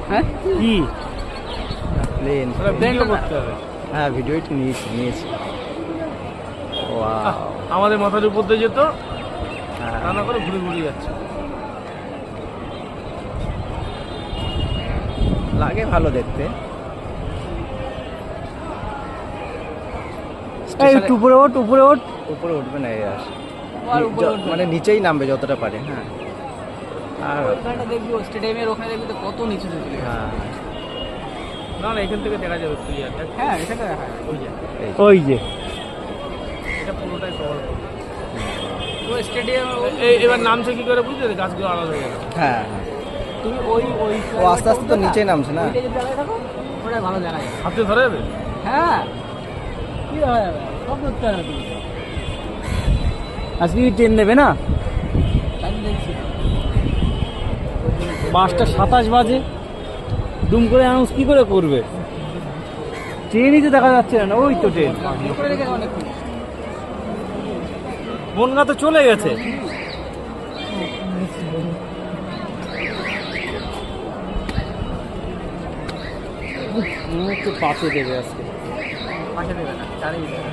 হ্যাঁ কি plane video করতে হবে। হ্যাঁ ভিডিওটি নিয়েছি ওয়াও আমাদের মাথার উপর দিয়ে যেত, হ্যাঁ, রান্না করে ঘুরে ঘুরে যাচ্ছে। লাগে ভালো দেখতে। এই স্টেশনে- উপরে ওঠ, উপরে ওঠ। উপরে উঠবে না এই আস আর উপরে উঠবে মানে না। নিচেই নামবে যতটা পারে। হ্যাঁ আর ওখানটা দেখবি স্টেডিয়ামের ওখানে দেখবি তো কত নিচে চলে গেছে। হ্যাঁ না না, এখান থেকে দেখা যাবে ক্লিয়ার। হ্যাঁ এখানে দেখা যায়। ওই যে এই যে। ওই যে এটা পুরোটাই কভার করবে। ওই স্টেডিয়াম এবার নামছে কি করে বুঝলে, গাছগুলো আলাদা হয়ে গেল। হ্যাঁ তুমি ওই ও আস্তে আস্তে তো নিচেই নামছে না। ওইটা যদি দাঁড়ায় থাকো ওটা ভালো দেখা যায়। হাতে ধরে যাবে। হ্যাঁ কি হয়ে যাবে সব করতে হবে তুমি। আজকে কি ট্রেন নেবে না? আমি দেখছি 5:27 বাজে, দুম করে অ্যানাউন্স কি করে করবে? ট্রেনই তো দেখা যাচ্ছে না। ওই তো ট্রেন বের করে রেখেছে অনেকক্ষণ। বনগা তো চলে গেছে। একটু পাশে দেবে আজকে। পাশে দেবে না চারিয়ে দেবে।